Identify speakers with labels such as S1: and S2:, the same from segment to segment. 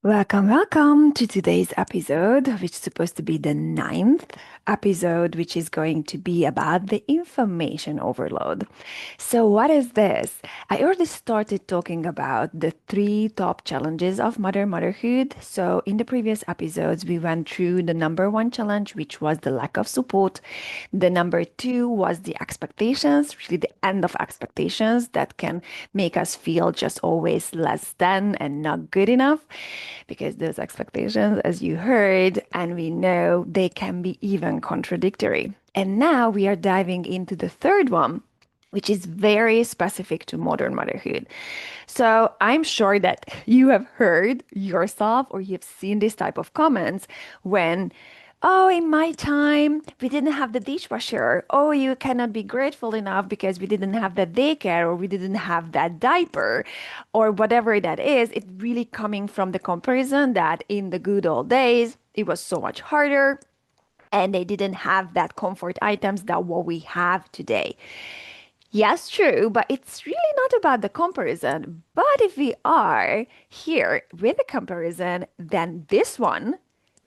S1: Welcome to today's episode, which is supposed to be the ninth episode, which is going to be about the information overload. So, what is this? I already started talking about the three top challenges of motherhood. So, in the previous episodes, we went through the number one challenge, which was the lack of support. The number two was the expectations, really the end of expectations that can make us feel just always less than and not good enough because those expectations, as you heard, and we know they can be even contradictory. And now we are diving into the third one, which is very specific to modern motherhood. So I'm sure that you have heard yourself or you've seen this type of comments when, oh, in my time, we didn't have the dishwasher. Oh, you cannot be grateful enough because we didn't have that daycare or we didn't have that diaper or whatever that is. It's really coming from the comparison that in the good old days, it was so much harder and they didn't have that comfort items that what we have today. Yes, true, but it's really not about the comparison. But if we are here with the comparison, then this one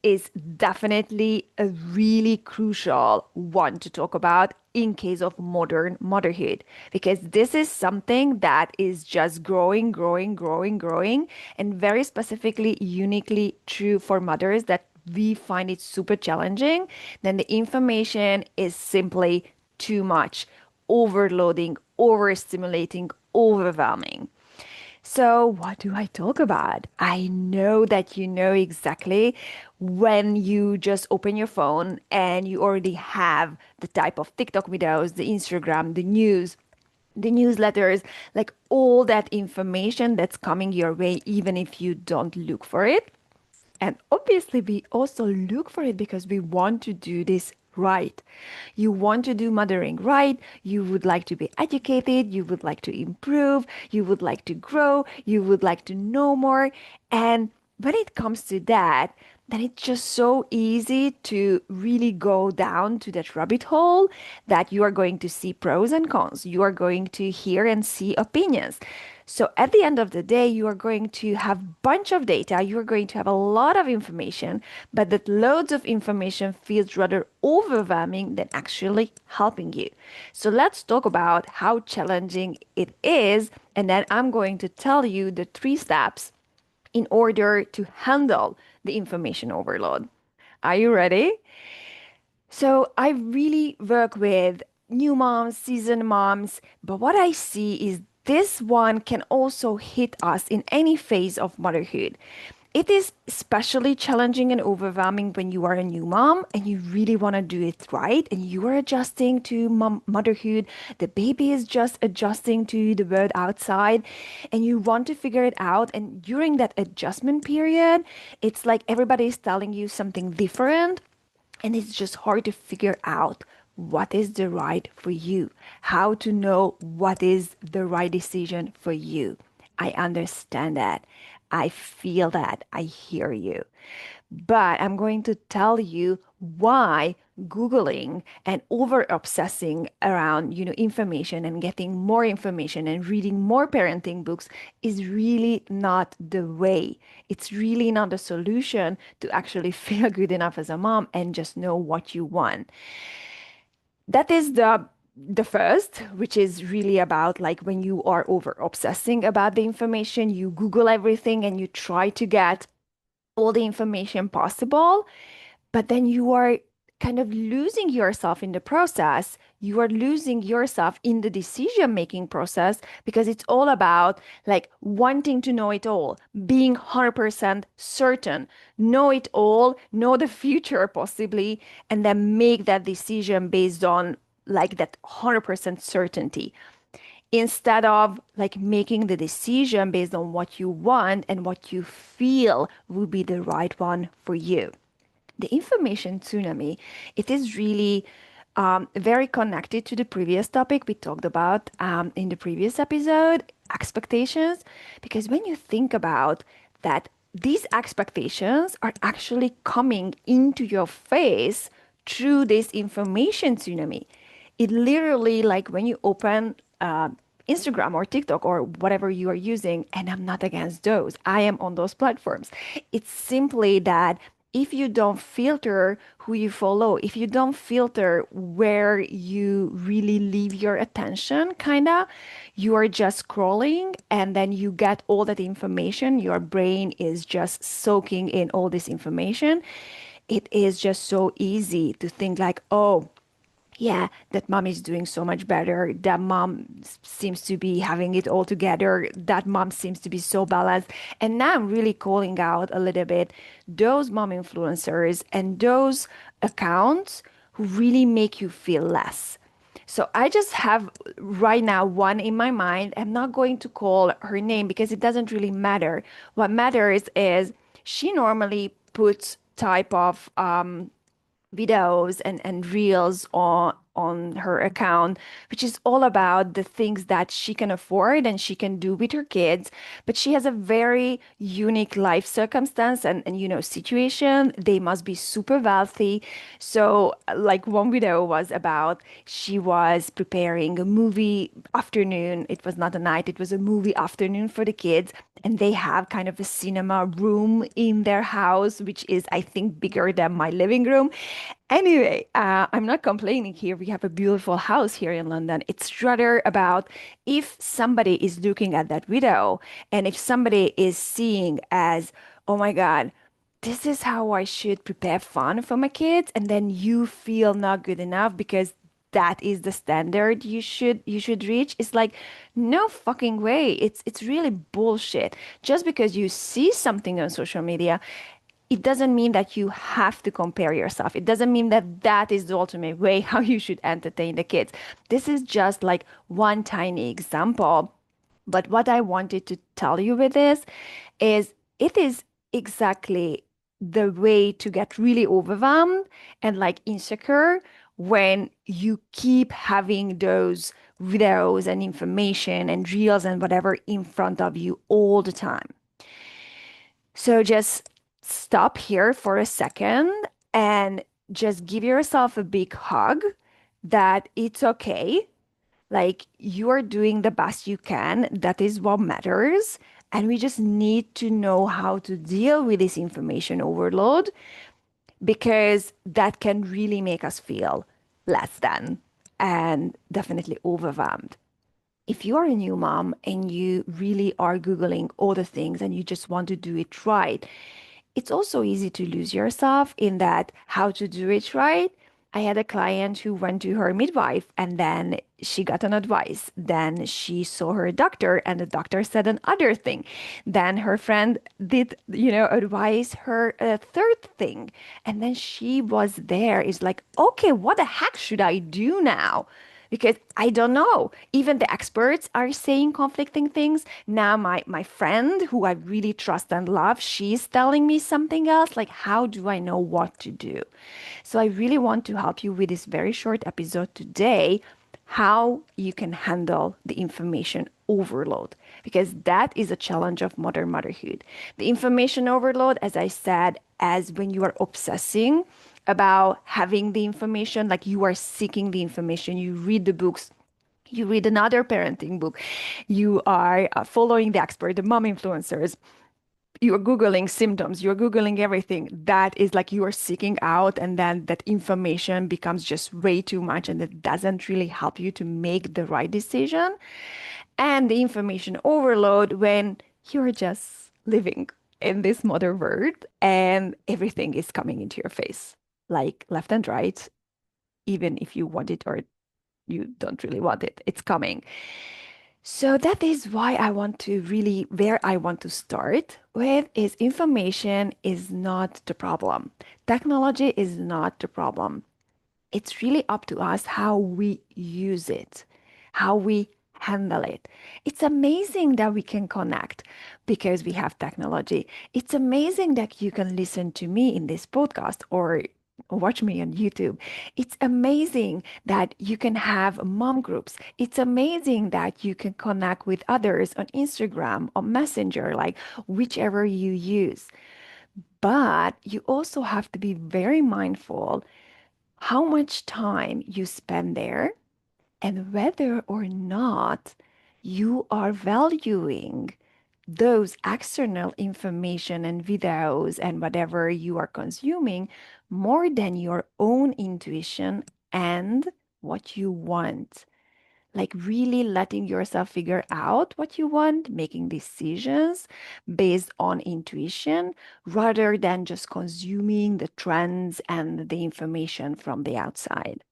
S1: is definitely a really crucial one to talk about in case of modern motherhood, because this is something that is just growing, and very specifically, uniquely true for mothers that we find it super challenging. Then the information is simply too much, overloading, overstimulating, overwhelming. So, what do I talk about? I know that you know exactly when you just open your phone and you already have the type of TikTok videos, the Instagram, the news, the newsletters, like all that information that's coming your way, even if you don't look for it. And obviously, we also look for it because we want to do this right. You want to do mothering right. You would like to be educated. You would like to improve. You would like to grow. You would like to know more. And when it comes to that, then it's just so easy to really go down to that rabbit hole that you are going to see pros and cons. You are going to hear and see opinions. So at the end of the day, you are going to have bunch of data, you are going to have a lot of information, but that loads of information feels rather overwhelming than actually helping you. So let's talk about how challenging it is, and then I'm going to tell you the three steps in order to handle the information overload. Are you ready? So I really work with new moms, seasoned moms, but what I see is this one can also hit us in any phase of motherhood. It is especially challenging and overwhelming when you are a new mom and you really want to do it right and you are adjusting to motherhood. The baby is just adjusting to the world outside and you want to figure it out. And during that adjustment period, it's like everybody is telling you something different and it's just hard to figure out what is the right for you, how to know what is the right decision for you. I understand that. I feel that. I hear you. But I'm going to tell you why Googling and over obsessing around, information and getting more information and reading more parenting books is really not the way. It's really not the solution to actually feel good enough as a mom and just know what you want. That is the first, which is really about like when you are over obsessing about the information, you Google everything and you try to get all the information possible, but then you are kind of losing yourself in the process. You are losing yourself in the decision making process because it's all about like wanting to know it all, being 100% certain, know it all, know the future possibly, and then make that decision based on like that 100% certainty instead of like making the decision based on what you want and what you feel would be the right one for you. The information tsunami, it is really very connected to the previous topic we talked about in the previous episode, expectations, because when you think about that, these expectations are actually coming into your face through this information tsunami. It literally, like when you open Instagram or TikTok or whatever you are using, and I'm not against those. I am on those platforms. It's simply that if you don't filter who you follow, if you don't filter where you really leave your attention, kinda, you are just scrolling and then you get all that information. Your brain is just soaking in all this information. It is just so easy to think like, oh, yeah, that mom is doing so much better. That mom seems to be having it all together. That mom seems to be so balanced. And now I'm really calling out a little bit those mom influencers and those accounts who really make you feel less. So I just have right now one in my mind. I'm not going to call her name because it doesn't really matter. What matters is she normally puts type of videos and reels on her account, which is all about the things that she can afford and she can do with her kids. But she has a very unique life circumstance and situation. They must be super wealthy. So like one video was about she was preparing a movie afternoon. It was not a night, it was a movie afternoon for the kids. And they have kind of a cinema room in their house, which is, I think, bigger than my living room. Anyway, I'm not complaining here. We have a beautiful house here in London. It's rather about if somebody is looking at that video and if somebody is seeing as, oh my God, this is how I should prepare fun for my kids, and then you feel not good enough because that is the standard you should reach. It's like no fucking way. It's really bullshit. Just because you see something on social media, it doesn't mean that you have to compare yourself. It doesn't mean that that is the ultimate way how you should entertain the kids. This is just like one tiny example. But what I wanted to tell you with this is it is exactly the way to get really overwhelmed and like insecure when you keep having those videos and information and reels and whatever in front of you all the time. So just stop here for a second and just give yourself a big hug that it's okay. Like you are doing the best you can. That is what matters. And we just need to know how to deal with this information overload because that can really make us feel less than and definitely overwhelmed. If you are a new mom and you really are Googling all the things and you just want to do it right, it's also easy to lose yourself in that how to do it right. I had a client who went to her midwife and then she got an advice. Then she saw her doctor and the doctor said another thing. Then her friend did, advise her a third thing. And then she was there, is like, okay, what the heck should I do now? Because I don't know. Even the experts are saying conflicting things. Now my friend who I really trust and love, she's telling me something else. Like, how do I know what to do? So I really want to help you with this very short episode today, how you can handle the information overload, because that is a challenge of modern motherhood. The information overload, as I said, as when you are obsessing about having the information, like you are seeking the information, you read the books, you read another parenting book, you are following the expert, the mom influencers, you're Googling symptoms, you're Googling everything. That is like you are seeking out, and then that information becomes just way too much and it doesn't really help you to make the right decision. And the information overload when you're just living in this modern world and everything is coming into your face, like left and right, even if you want it or you don't really want it, it's coming. So that is why I want to really, where I want to start with is information is not the problem. Technology is not the problem. It's really up to us how we use it, how we handle it. It's amazing that we can connect because we have technology. It's amazing that you can listen to me in this podcast or watch me on YouTube. It's amazing that you can have mom groups. It's amazing that you can connect with others on Instagram or Messenger, like whichever you use. But you also have to be very mindful how much time you spend there and whether or not You are valuing those external information and videos and whatever you are consuming more than your own intuition and what you want. Like really letting yourself figure out what you want, making decisions based on intuition rather than just consuming the trends and the information from the outside.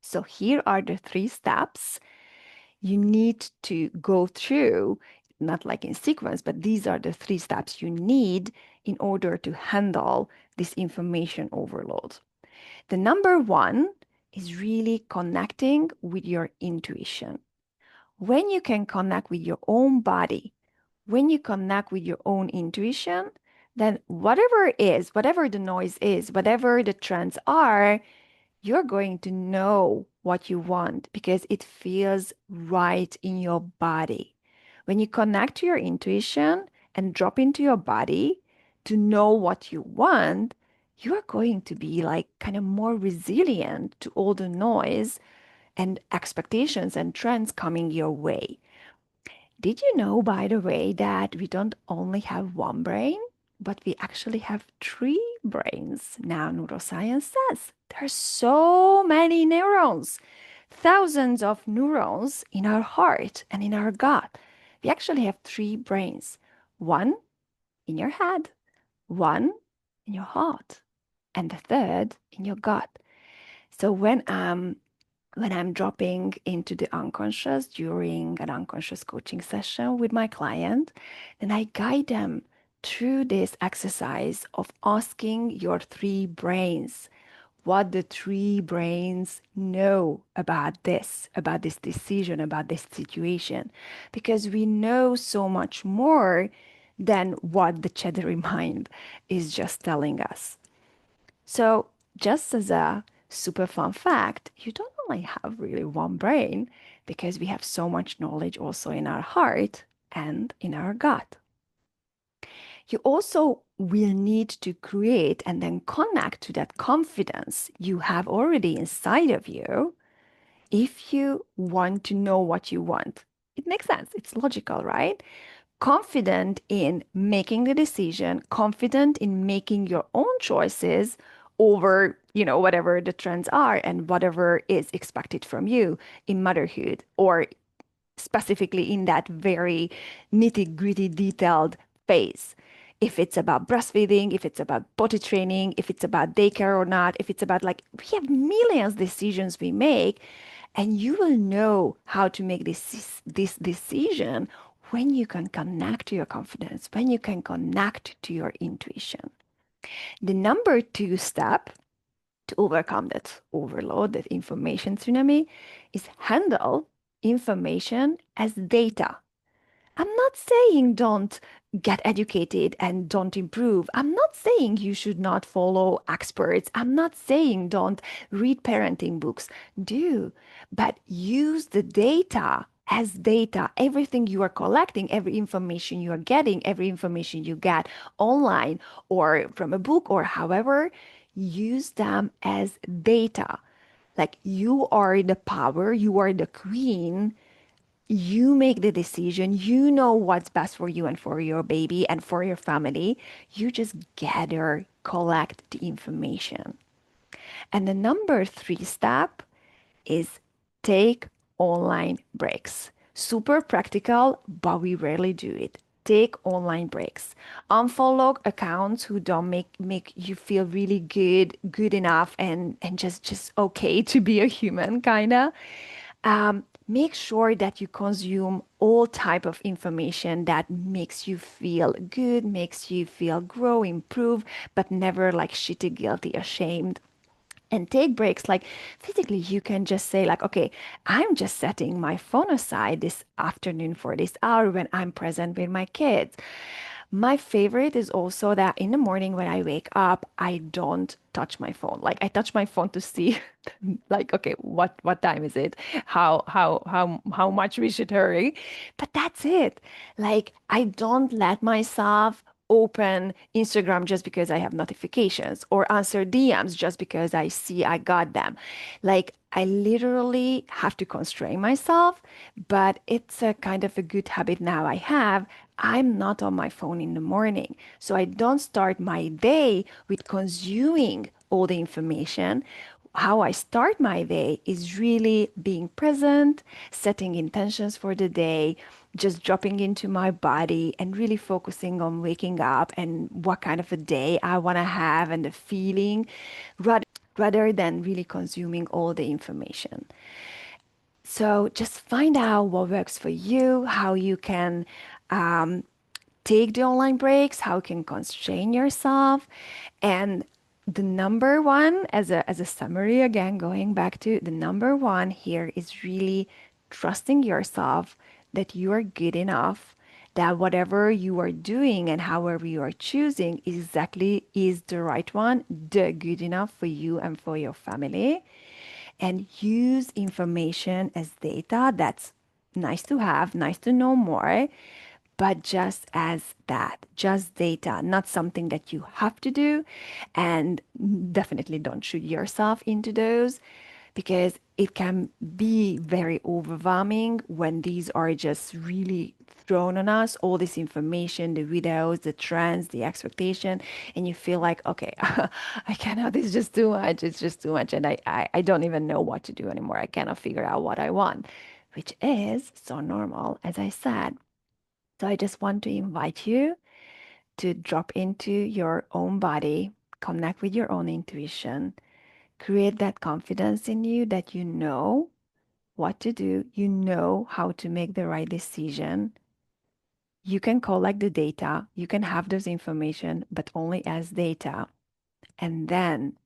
S1: So here are the three steps you need to go through, not like in sequence, but these are the three steps you need in order to handle this information overload. The number one is really connecting with your intuition. When you can connect with your own body, when you connect with your own intuition, then whatever it is, whatever the noise is, whatever the trends are, you're going to know what you want because it feels right in your body. When you connect to your intuition and drop into your body to know what you want, you are going to be like kind of more resilient to all the noise and expectations and trends coming your way. Did you know, by the way, that we don't only have one brain, but we actually have three brains? Now, neuroscience says there's so many neurons, thousands of neurons in our heart and in our gut. We actually have three brains, one in your head, one in your heart, and the third in your gut. So when I'm dropping into the unconscious during an unconscious coaching session with my client, then I guide them through this exercise of asking your three brains what the three brains know about this decision, about this situation, because we know so much more than what the chattery mind is just telling us. So, just as a super fun fact, you don't only have really one brain because we have so much knowledge also in our heart and in our gut. You also will need to create and then connect to that confidence you have already inside of you if you want to know what you want. It makes sense. It's logical, right? Confident in making the decision, confident in making your own choices over, whatever the trends are and whatever is expected from you in motherhood or specifically in that very nitty-gritty detailed phase. If it's about breastfeeding, if it's about potty training, if it's about daycare or not, if it's about like we have millions of decisions we make, and you will know how to make this decision when you can connect to your confidence, when you can connect to your intuition. The number two step to overcome that overload, that information tsunami, is handle information as data. I'm not saying don't get educated and don't improve. I'm not saying you should not follow experts. I'm not saying don't read parenting books. Do, but use the data as data. Everything you are collecting, every information you are getting, every information you get online or from a book or however, use them as data. Like you are the power, you are the queen, you make the decision. You know what's best for you and for your baby and for your family. You just gather, collect the information. And the number three step is take online breaks. Super practical, but we rarely do it. Take online breaks. Unfollow accounts who don't make you feel really good enough and just okay to be a human, kinda. Make sure that you consume all type of information that makes you feel good, makes you feel grow, improve, but never like shitty, guilty, ashamed. And take breaks like physically you can just say like, okay, I'm just setting my phone aside this afternoon for this hour when I'm present with my kids. My favorite is also that in the morning when I wake up, I don't touch my phone. Like I touch my phone to see like, okay, what time is it? How much we should hurry. But that's it. Like I don't let myself open Instagram just because I have notifications or answer DMs just because I see I got them. Like I literally have to constrain myself, but it's a kind of a good habit now I have. I'm not on my phone in the morning. So I don't start my day with consuming all the information. How I start my day is really being present, setting intentions for the day, just dropping into my body and really focusing on waking up and what kind of a day I want to have and the feeling rather than really consuming all the information. So just find out what works for you, how you can um, take the online breaks, how you can constrain yourself. And the number one, as a summary, again, going back to the number one here is really trusting yourself that you are good enough, that whatever you are doing and however you are choosing exactly is the right one, the good enough for you and for your family, and use information as data. That's nice to have, nice to know more, but just as that, just data, not something that you have to do. And definitely don't shoot yourself into those because it can be very overwhelming when these are just really thrown on us, all this information, the videos, the trends, the expectation, and you feel like, okay, I cannot, it's just too much, it's just too much, and I don't even know what to do anymore. I cannot figure out what I want, which is so normal, as I said. So I just want to invite you to drop into your own body, connect with your own intuition, create that confidence in you that you know what to do, you know how to make the right decision. You can collect the data, you can have those information, but only as data. And then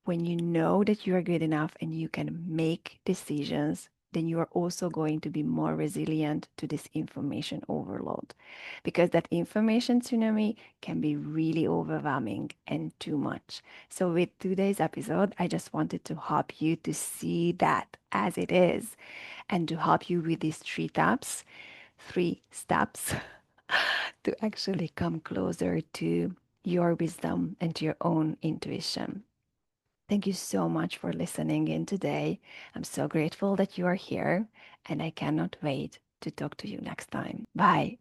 S1: when you know that you are good enough and you can make decisions, then you are also going to be more resilient to this information overload because that information tsunami can be really overwhelming and too much. So, with today's episode, I just wanted to help you to see that as it is and to help you with these three steps to actually come closer to your wisdom and to your own intuition. Thank you so much for listening in today. I'm so grateful that you are here, and I cannot wait to talk to you next time. Bye.